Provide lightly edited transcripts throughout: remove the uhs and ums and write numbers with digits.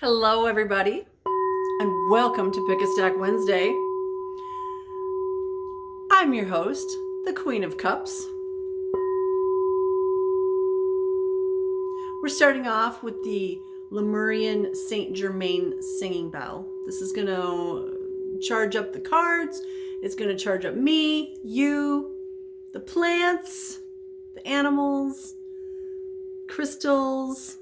Hello, everybody, and welcome to Pick a Stack Wednesday. I'm your host, the Queen of Cups. We're starting off with the Lemurian Saint Germain singing bell. This is going to charge up the cards. It's going to charge up me, you, the plants, the animals, crystals.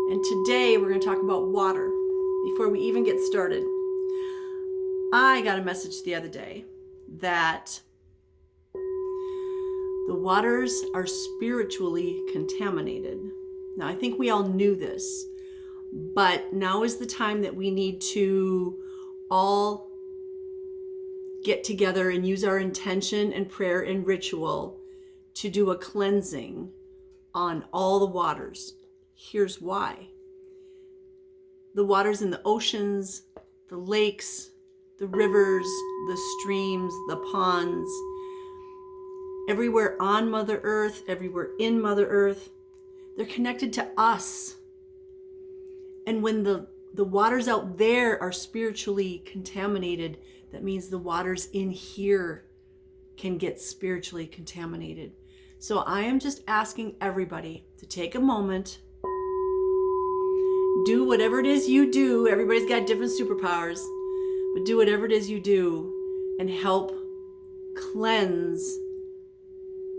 And today we're going to talk about water. Before we even get started, I got a message the other day that the waters are spiritually contaminated. Now, I think we all knew this, but now is the time that we need to all get together and use our intention and prayer and ritual to do a cleansing on all the waters. Here's why. The waters in the oceans, the lakes, the rivers, the streams, the ponds, everywhere on Mother Earth, everywhere in Mother Earth, they're connected to us. And when the waters out there are spiritually contaminated, that means the waters in here can get spiritually contaminated. So I am just asking everybody to take a moment, do whatever it is you do. Everybody's got different superpowers, but do whatever it is you do and help cleanse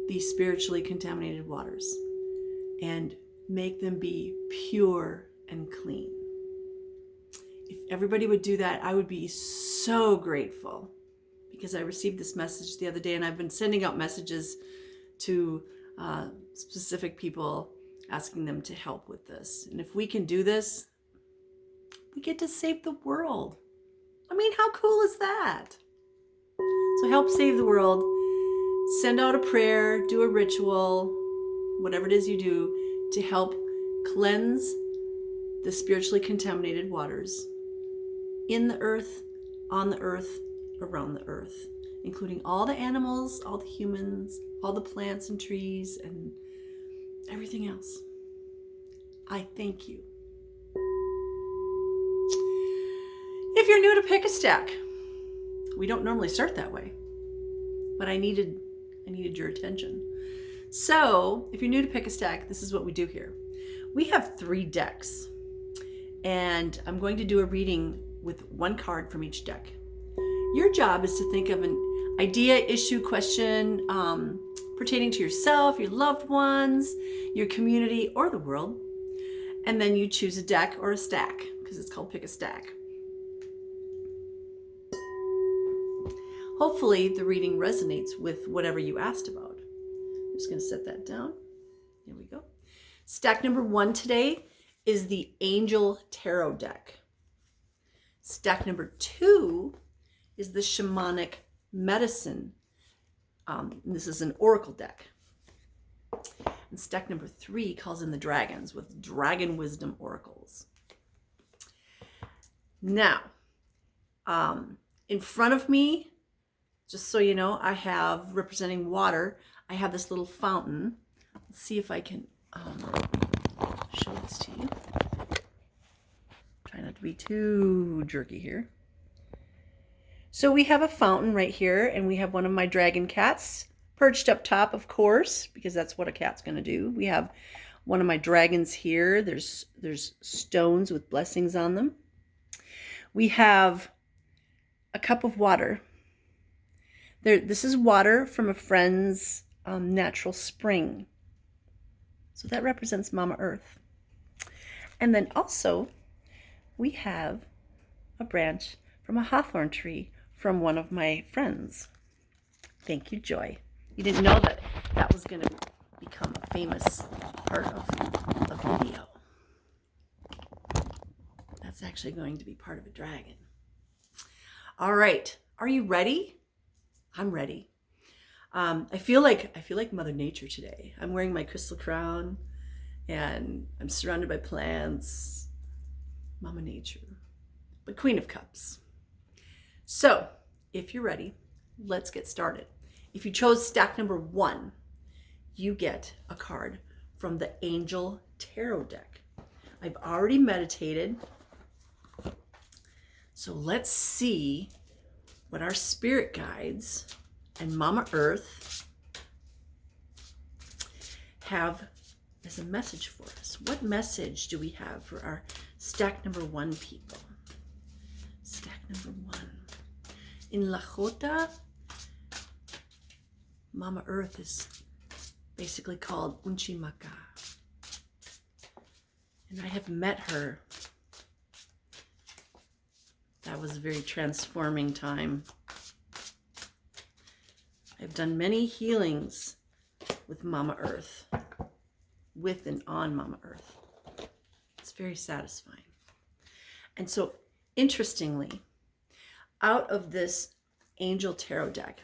these spiritually contaminated waters and make them be pure and clean. If everybody would do that, I would be so grateful, because I received this message the other day and I've been sending out messages to specific people asking them to help with this. And if we can do this, we get to save the world. I mean, how cool is that? So help save the world. Send out a prayer, do a ritual, whatever it is you do to help cleanse the spiritually contaminated waters in the earth, on the earth, around the earth, including all the animals, all the humans, all the plants and trees, and everything else. I thank you. If you're new to Pick a Stack, we don't normally start that way, but I needed your attention. So if you're new to Pick a Stack, this is what we do here. We have 3 decks, and I'm going to do a reading with 1 card from each deck. Your job is to think of an idea, issue, question pertaining to yourself, your loved ones, your community, or the world. And then you choose a deck or a stack, because it's called Pick a Stack. Hopefully the reading resonates with whatever you asked about. I'm just going to set that down. Here we go. Stack number 1 today is the Angel Tarot deck. Stack number 2 is the Shamanic Medicine. This is an oracle deck. And stack number 3 calls in the dragons with dragon wisdom oracles. Now, in front of me, just so you know, I have, representing water, I have this little fountain. Let's see if I can show this to you. Try not to be too jerky here. So we have a fountain right here, and we have one of my dragon cats perched up top, of course, because that's what a cat's going to do. We have one of my dragons here. There's stones with blessings on them. We have a cup of water. This is water from a friend's natural spring. So that represents Mama Earth. And then also we have a branch from a hawthorn tree from one of my friends. Thank you, Joy. You didn't know that that was going to become a famous part of a video. That's actually going to be part of a dragon. All right. Are you ready? I'm ready. I feel like Mother Nature today. I'm wearing my crystal crown and I'm surrounded by plants. Mama Nature. But Queen of Cups. So, if you're ready, let's get started. If you chose stack number 1, you get a card from the Angel Tarot deck. I've already meditated. So let's see what our spirit guides and Mama Earth have as a message for us. What message do we have for our stack number 1 people? Stack number 1. In Lakota, Mama Earth is basically called Unchimaka. And I have met her. That was a very transforming time. I've done many healings with Mama Earth, with and on Mama Earth. It's very satisfying. And so, interestingly, out of this Angel Tarot deck,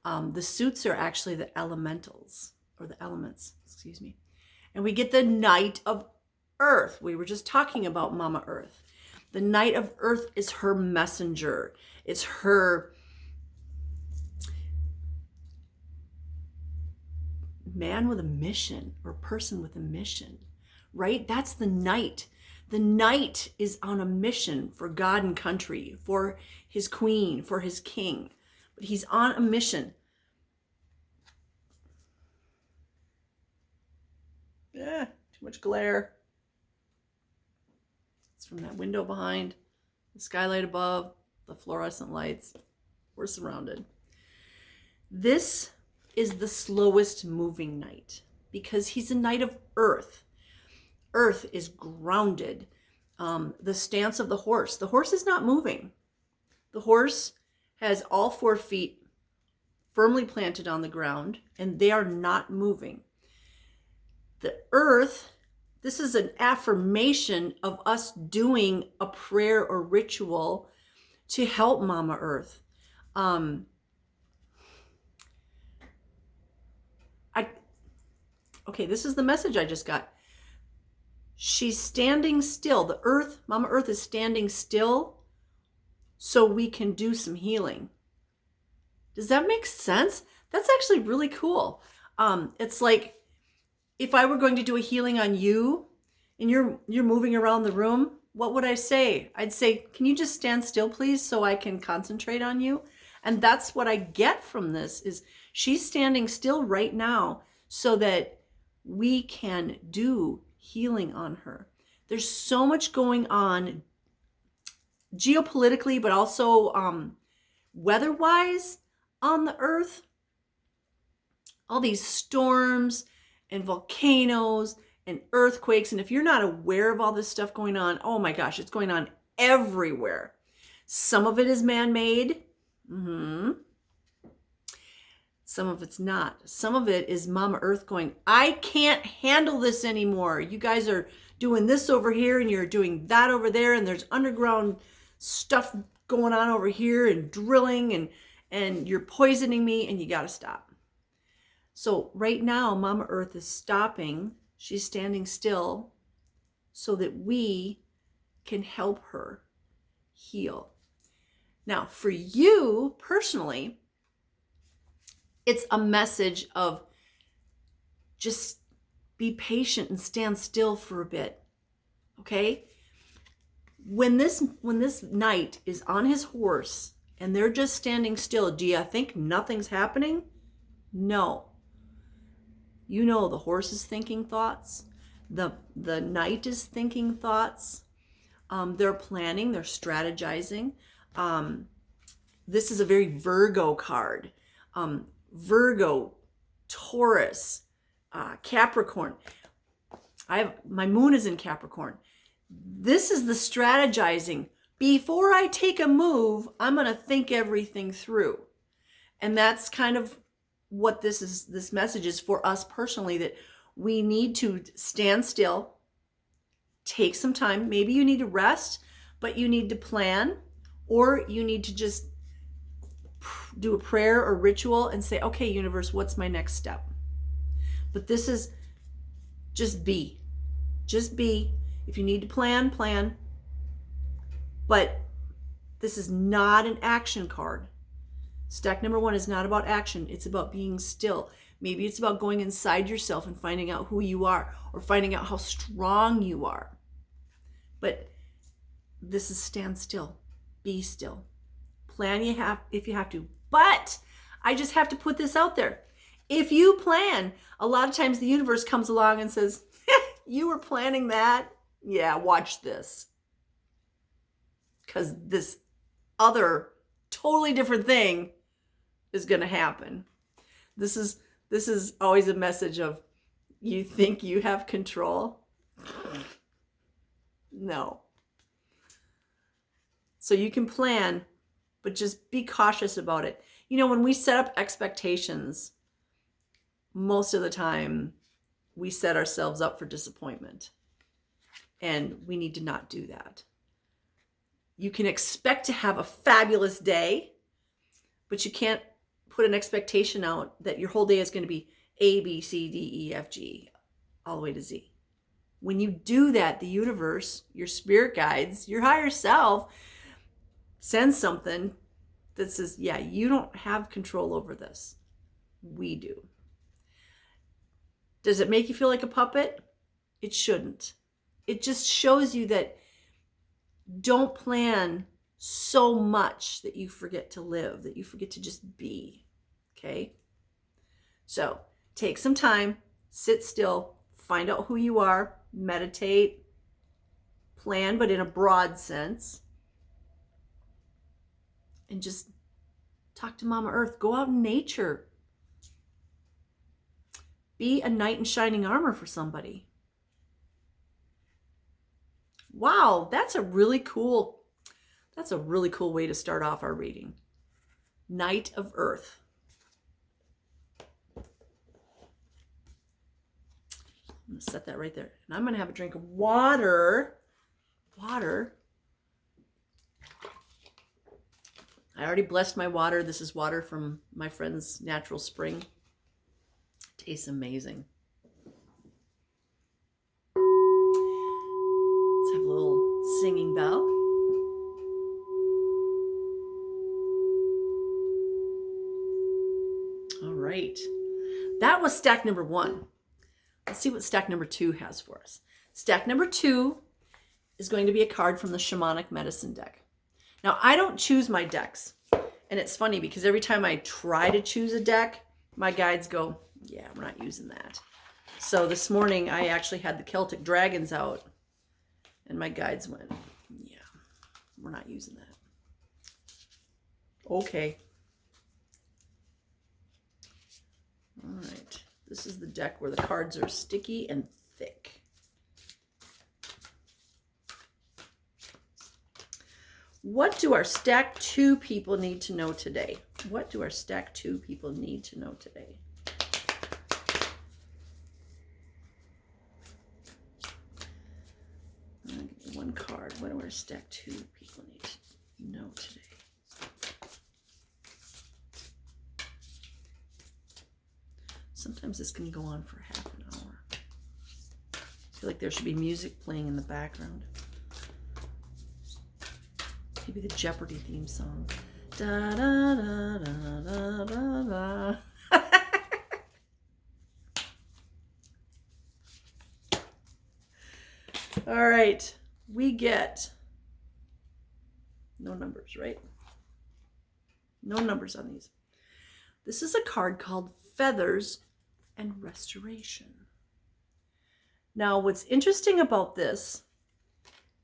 the suits are actually the elementals, or the elements, excuse me. And we get the Knight of Earth. We were just talking about Mama Earth. The Knight of Earth is her messenger. It's her man with a mission, or person with a mission, right? That's the Knight. The Knight is on a mission for God and country, for his queen, for his king. But he's on a mission. Too much glare. It's from that window behind, the skylight above, the fluorescent lights. We're surrounded. This is the slowest moving knight because he's a knight of earth. Earth is grounded. The stance of the horse. The horse is not moving. The horse has all 4 feet firmly planted on the ground, and they are not moving. The earth, this is an affirmation of us doing a prayer or ritual to help Mama Earth. Okay, this is the message I just got. She's standing still. The earth, Mama Earth is standing still so we can do some healing. Does that make sense? That's actually really cool. It's like if I were going to do a healing on you and you're moving around the room, what would I say? I'd say, can you just stand still, please, so I can concentrate on you? And that's what I get from this is she's standing still right now so that we can do healing on her. There's so much going on geopolitically, but also weather-wise on the earth. All these storms and volcanoes and earthquakes. And if you're not aware of all this stuff going on, oh my gosh, it's going on everywhere. Some of it is man-made. Some of it's not. Some of it is Mama Earth going, I can't handle this anymore. You guys are doing this over here and you're doing that over there. And there's underground stuff going on over here and drilling and you're poisoning me and you got to stop. So right now, Mama Earth is stopping. She's standing still so that we can help her heal. Now, for you personally, it's a message of just be patient and stand still for a bit, okay? When this knight is on his horse and they're just standing still, do you think nothing's happening? No. You know the horse is thinking thoughts. The knight is thinking thoughts. They're planning, they're strategizing. This is a very Virgo card. Virgo, Taurus, Capricorn. My moon is in Capricorn. This is the strategizing. Before I take a move, I'm going to think everything through. And that's kind of what this message is for us personally, that we need to stand still, take some time. Maybe you need to rest, but you need to plan, or you need to just do a prayer or ritual and say, okay, universe, what's my next step? But this is just be. If you need to plan. But this is not an action card. Stack number 1 is not about action. It's about being still. Maybe it's about going inside yourself and finding out who you are, or finding out how strong you are. But this is stand still. Be still. Plan if you have to. But I just have to put this out there. If you plan, a lot of times the universe comes along and says, you were planning that? Yeah, watch this. Because this other totally different thing is going to happen. This is always a message of, you think you have control? No. So you can plan, but just be cautious about it. You know, when we set up expectations, most of the time we set ourselves up for disappointment. And we need to not do that. You can expect to have a fabulous day, but you can't put an expectation out that your whole day is going to be A, B, C, D, E, F, G, all the way to Z. When you do that, the universe, your spirit guides, your higher self sends something that says, yeah, you don't have control over this. We do. Does it make you feel like a puppet? It shouldn't. It just shows you that don't plan so much that you forget to live, that you forget to just be. Okay? So take some time, sit still, find out who you are, meditate, plan, but in a broad sense. And just talk to Mama Earth. Go out in nature. Be a knight in shining armor for somebody. Wow, that's a really cool way to start off our reading. Knight of Earth. I'm going to set that right there. And I'm going to have a drink of water. I already blessed my water. This is water from my friend's natural spring. Tastes amazing. Let's have a little singing bell. All right. That was stack number 1. Let's see what stack number 2 has for us. Stack number 2 is going to be a card from the Shamanic Medicine deck. Now, I don't choose my decks. And it's funny because every time I try to choose a deck, my guides go, yeah, we're not using that. So this morning, I actually had the Celtic Dragons out. And my guides went, yeah, we're not using that. Okay. All right. This is the deck where the cards are sticky and thick. What do our stack 2 people need to know today? What do our stack 2 people need to know today? I'll give you one card. What do our stack 2 people need to know today? Sometimes this can go on for half an hour. I feel like there should be music playing in the background. Maybe the Jeopardy theme song. Da da da da da da da. All right, we get no numbers, right? No numbers on these. This is a card called Feathers and Restoration. Now, what's interesting about this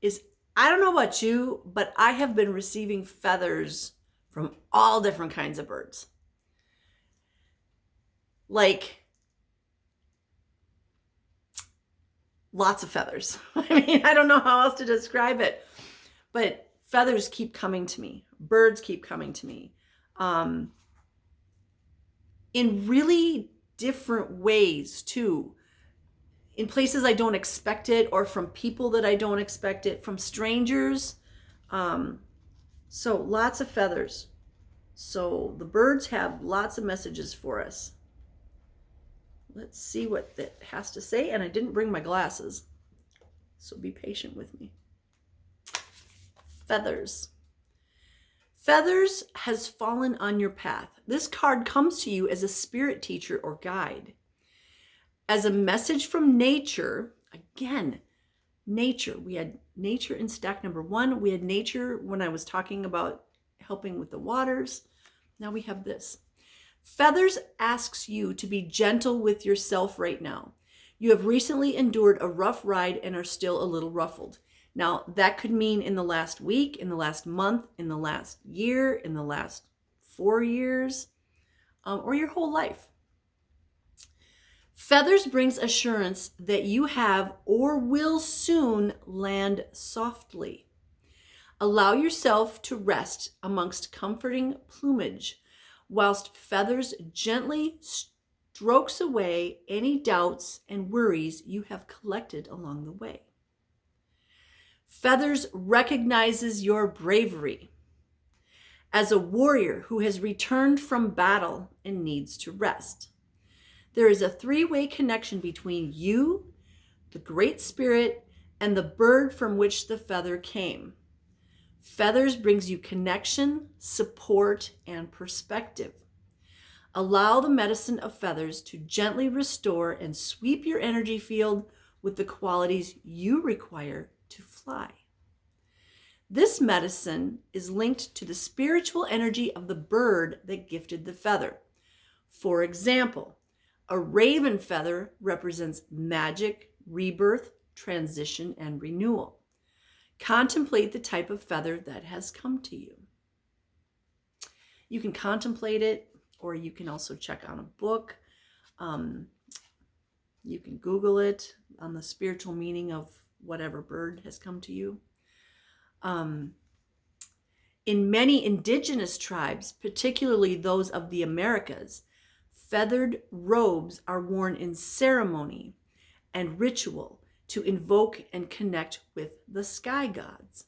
is, I don't know about you, but I have been receiving feathers from all different kinds of birds. Like, lots of feathers. I mean, I don't know how else to describe it, but feathers keep coming to me. Birds keep coming to me. In really different ways, too. In places I don't expect it, or from people that I don't expect it, from strangers. So lots of feathers. So the birds have lots of messages for us. Let's see what that has to say. And I didn't bring my glasses, so be patient with me. Feathers. Feathers has fallen on your path. This card comes to you as a spirit teacher or guide. As a message from nature, again, nature. We had nature in stack number 1. We had nature when I was talking about helping with the waters. Now we have this. Feathers asks you to be gentle with yourself right now. You have recently endured a rough ride and are still a little ruffled. Now, that could mean in the last week, in the last month, in the last year, in the last 4 years, or your whole life. Feathers brings assurance that you have or will soon land softly. Allow yourself to rest amongst comforting plumage, whilst feathers gently strokes away any doubts and worries you have collected along the way. Feathers recognizes your bravery as a warrior who has returned from battle and needs to rest. There is a 3-way connection between you, the Great Spirit, and the bird from which the feather came. Feathers brings you connection, support, and perspective. Allow the medicine of feathers to gently restore and sweep your energy field with the qualities you require to fly. This medicine is linked to the spiritual energy of the bird that gifted the feather. For example, a raven feather represents magic, rebirth, transition, and renewal. Contemplate the type of feather that has come to you. You can contemplate it, or you can also check on a book. You can Google it on the spiritual meaning of whatever bird has come to you. In many indigenous tribes, particularly those of the Americas, feathered robes are worn in ceremony and ritual to invoke and connect with the sky gods.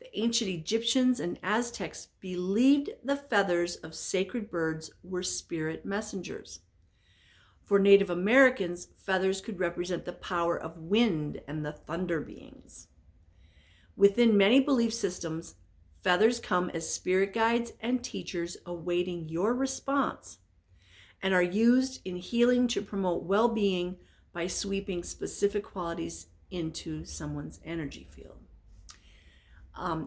The ancient Egyptians and Aztecs believed the feathers of sacred birds were spirit messengers. For Native Americans, feathers could represent the power of wind and the thunder beings. Within many belief systems, feathers come as spirit guides and teachers awaiting your response, and are used in healing to promote well-being by sweeping specific qualities into someone's energy field.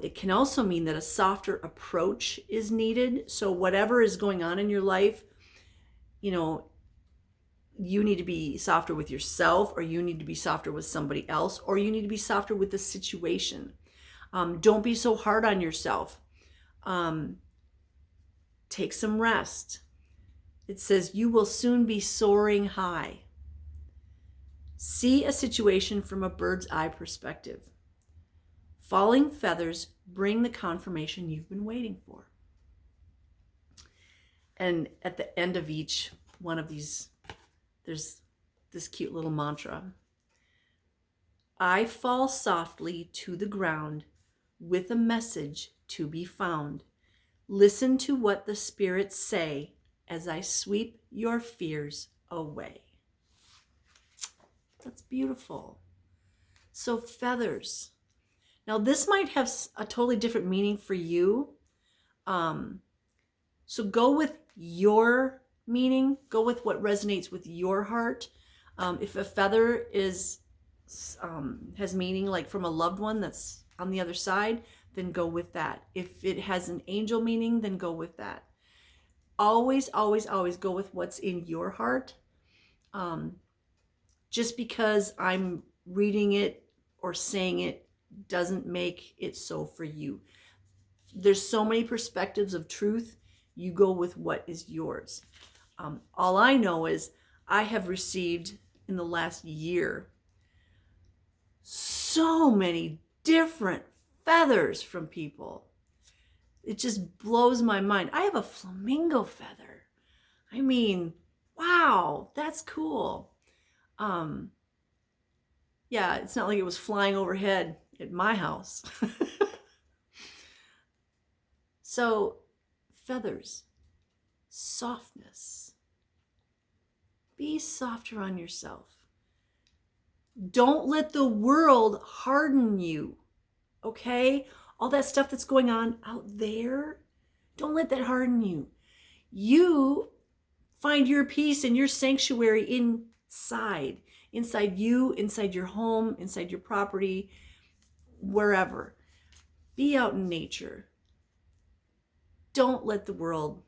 It can also mean that a softer approach is needed. So whatever is going on in your life, you need to be softer with yourself, or you need to be softer with somebody else, or you need to be softer with the situation. Don't be so hard on yourself. Take some rest. It says you will soon be soaring high. See a situation from a bird's eye perspective. Falling feathers bring the confirmation you've been waiting for. And at the end of each one of these, there's this cute little mantra. I fall softly to the ground with a message to be found. Listen to what the spirits say as I sweep your fears away. That's beautiful. So feathers. Now this might have a totally different meaning for you. So go with your meaning. Go with what resonates with your heart. If a feather has meaning like from a loved one that's on the other side, then go with that. If it has an angel meaning, then go with that. Always, always, always go with what's in your heart. Just because I'm reading it or saying it doesn't make it so for you. There's so many perspectives of truth. You go with what is yours. All I know is I have received in the last year so many different feathers from people. It just blows my mind. I have a flamingo feather. I mean, wow, that's cool. Yeah, it's not like it was flying overhead at my house. So, feathers, softness. Be softer on yourself. Don't let the world harden you, okay? All that stuff that's going on out there, don't let that harden you. You find your peace and your sanctuary inside inside you, inside your home, inside your property, wherever. Be out in nature. Don't let the world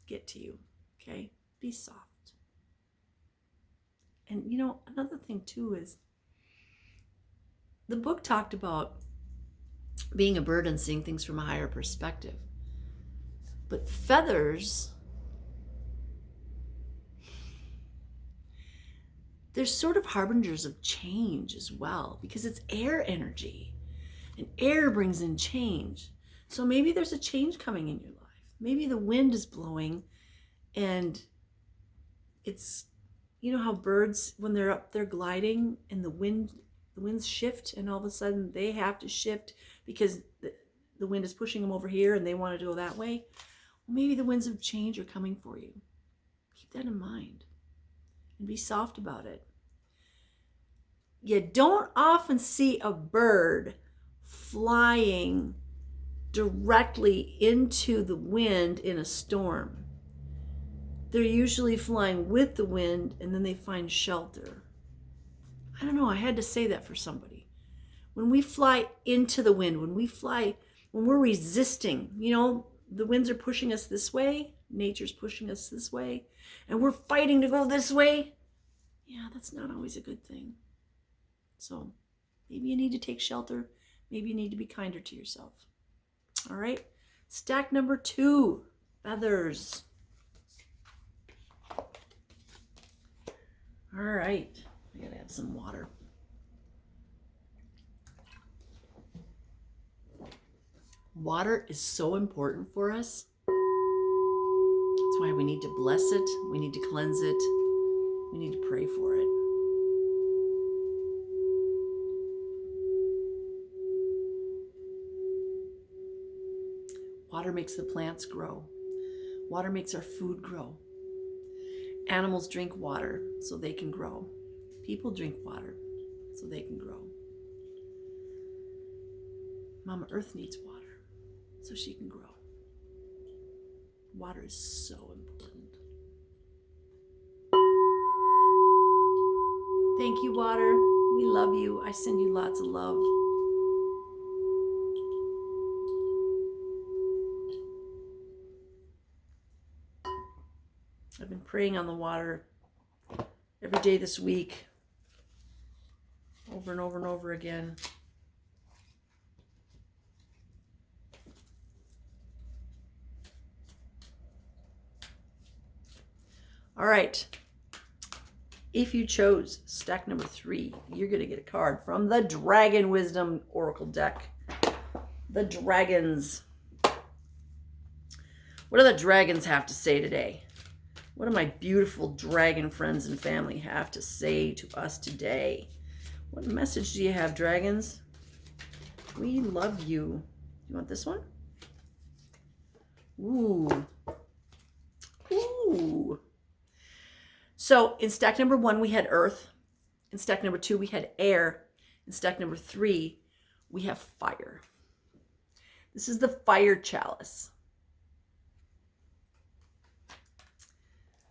get to you, okay? Be soft. And you know, another thing too is the book talked about being a bird and seeing things from a higher perspective. But feathers, they're sort of harbingers of change as well, because it's air energy, and air brings in change. So maybe there's a change coming in your life. Maybe the wind is blowing and it's, you know how birds, when they're up there gliding and the winds shift, and all of a sudden they have to shift because the wind is pushing them over here and they want to go that way. Well, maybe the winds of change are coming for you. Keep that in mind and be soft about it. You don't often see a bird flying directly into the wind in a storm. They're usually flying with the wind and then they find shelter. I don't know, I had to say that for somebody. When we fly into the wind, when we're resisting, you know, the winds are pushing us this way, nature's pushing us this way, and we're fighting to go this way, yeah, that's not always a good thing. So maybe you need to take shelter. Maybe you need to be kinder to yourself. All right, stack number 2, feathers. All right, I gotta have some water. Water is so important for us. That's why we need to bless it. We need to cleanse it. We need to pray for it. Water makes the plants grow. Water makes our food grow. Animals drink water so they can grow. People drink water so they can grow. Mama Earth needs water so she can grow. Water is so important. Thank you, water. We love you. I send you lots of love. I've been praying on the water every day this week, over and over and over again. All right. If you chose stack number 3, you're going to get a card from the Dragon Wisdom Oracle deck. The dragons. What do the dragons have to say today? What do my beautiful dragon friends and family have to say to us today? What message do you have, dragons? We love you. You want this one? Ooh. Ooh. So in stack number 1, we had earth. In stack number 2, we had air. In stack number 3, we have fire. This is the fire chalice.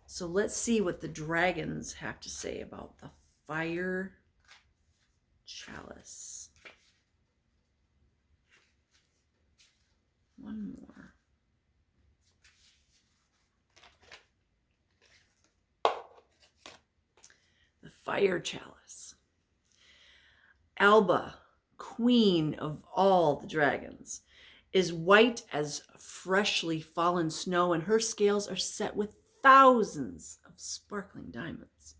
So let's see what the dragons have to say about the fire chalice. One more. The fire chalice. Alba, queen of all the dragons, is white as freshly fallen snow, and her scales are set with thousands of sparkling diamonds.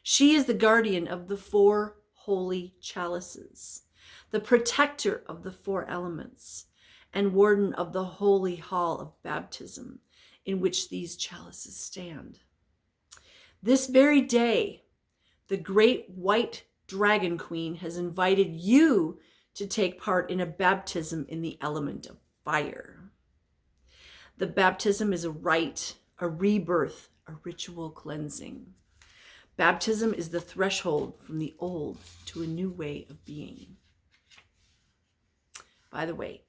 She is the guardian of the 4 holy chalices, the protector of the 4 elements, and warden of the holy hall of baptism in which these chalices stand. This very day, the great white dragon queen has invited you to take part in a baptism in the element of fire. The baptism is a rite, a rebirth, a ritual cleansing. Baptism is the threshold from the old to a new way of being. By the way,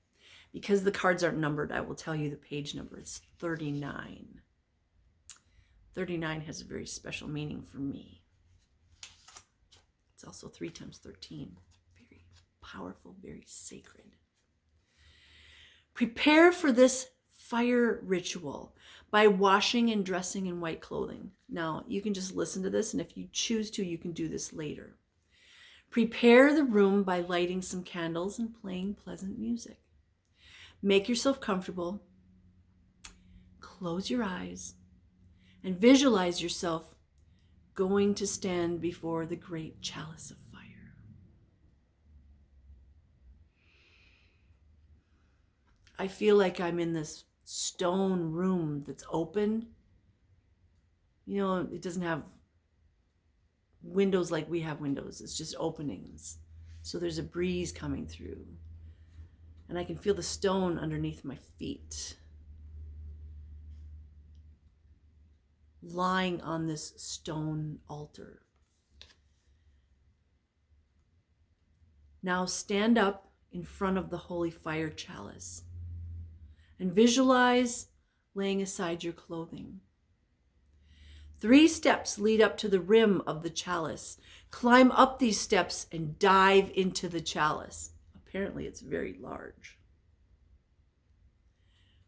because the cards aren't numbered, I will tell you the page number. It's 39. 39 has a very special meaning for me. It's also 3 times 13. Very powerful, very sacred. Prepare for this fire ritual by washing and dressing in white clothing. Now, you can just listen to this, and if you choose to, you can do this later. Prepare the room by lighting some candles and playing pleasant music. Make yourself comfortable. Close your eyes and visualize yourself going to stand before the great chalice of fire. I feel like I'm in this stone room that's open. You know, it doesn't have windows like we have windows. It's just openings. So there's a breeze coming through. And I can feel the stone underneath my feet, lying on this stone altar. Now stand up in front of the holy fire chalice and visualize laying aside your clothing. 3 steps lead up to the rim of the chalice. Climb up these steps and dive into the chalice. Apparently it's very large.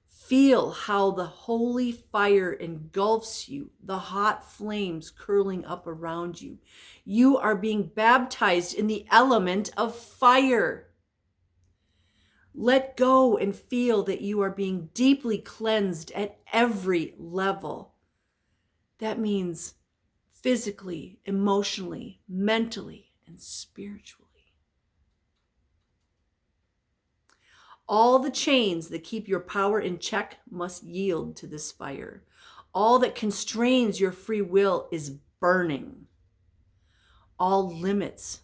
Feel how the holy fire engulfs you, the hot flames curling up around you. You are being baptized in the element of fire. Let go and feel that you are being deeply cleansed at every level. That means physically, emotionally, mentally, and spiritually. All the chains that keep your power in check must yield to this fire. All that constrains your free will is burning. All limits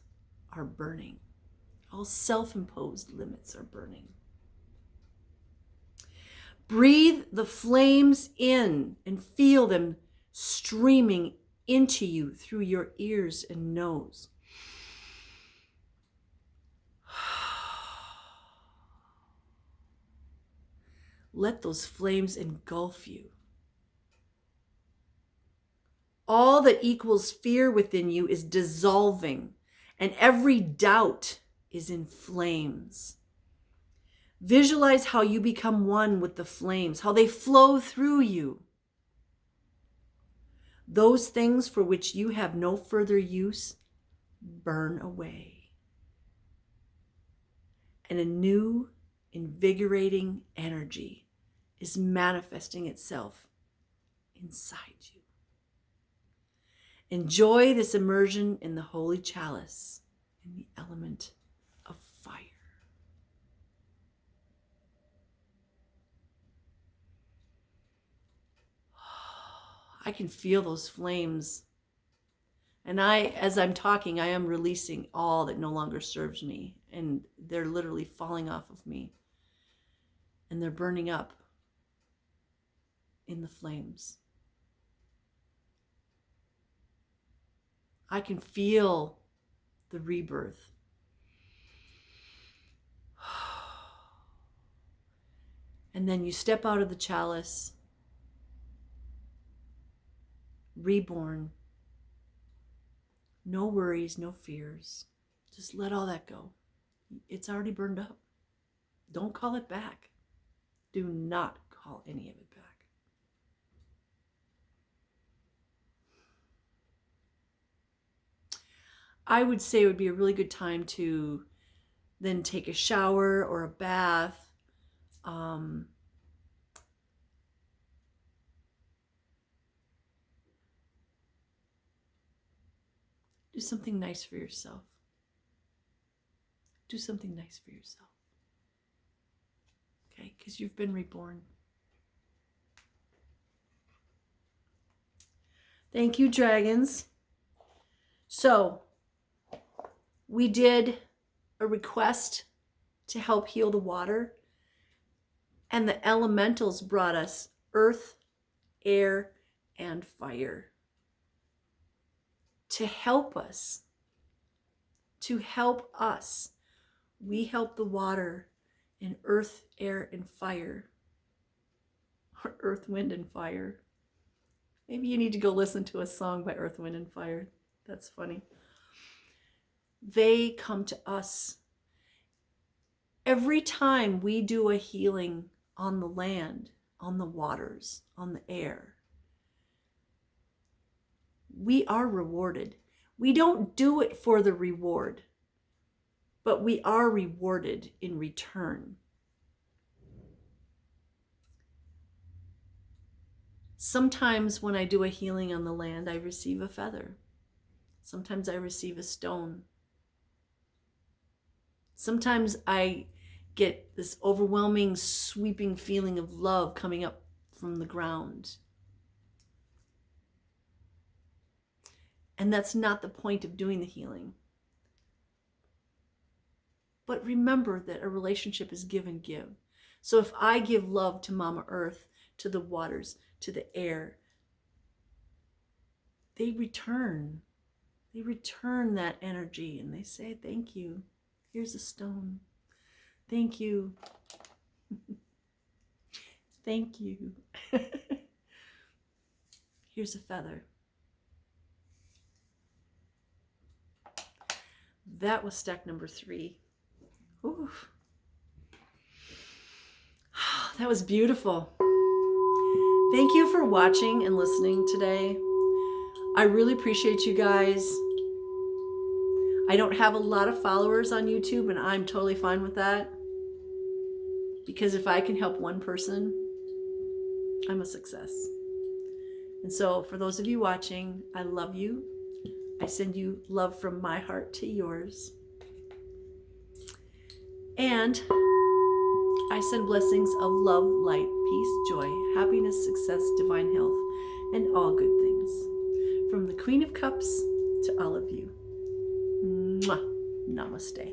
are burning. All self-imposed limits are burning. Breathe the flames in and feel them streaming into you through your ears and nose. Let those flames engulf you. All that equals fear within you is dissolving, and every doubt is in flames. Visualize how you become one with the flames, how they flow through you. Those things for which you have no further use burn away. And a new, invigorating energy is manifesting itself inside you. Enjoy this immersion in the holy chalice, in the element of fire. I can feel those flames. And as I'm talking, I am releasing all that no longer serves me. And they're literally falling off of me. And they're burning up in the flames. I can feel the rebirth. And then you step out of the chalice, reborn. No worries, no fears. Just let all that go. It's already burned up. Don't call it back. Do not call any of it back. I would say it would be a really good time to then take a shower or a bath. Do something nice for yourself. Do something nice for yourself. Okay, because you've been reborn. Thank you, dragons. So, we did a request to help heal the water, and the elementals brought us earth, air, and fire to help us. We help the water in earth, air, and fire. Or earth, wind, and fire. Maybe you need to go listen to a song by Earth, Wind, and Fire. That's funny. They come to us. Every time we do a healing on the land, on the waters, on the air, we are rewarded. We don't do it for the reward, but we are rewarded in return. Sometimes when I do a healing on the land, I receive a feather. Sometimes I receive a stone. Sometimes I get this overwhelming, sweeping feeling of love coming up from the ground. And that's not the point of doing the healing. But remember that a relationship is give and give. So if I give love to Mama Earth, to the waters, to the air, they return. They return that energy and they say, thank you. Here's a stone. Thank you. Thank you. Here's a feather. That was stack number 3. Ooh. That was beautiful. Thank you for watching and listening today. I really appreciate you guys. I don't have a lot of followers on YouTube, and I'm totally fine with that. Because if I can help one person, I'm a success. And so for those of you watching, I love you. I send you love from my heart to yours. And I send blessings of love, light, peace, joy, happiness, success, divine health, and all good things. From the Queen of Cups to all of you. Mwah. Namaste.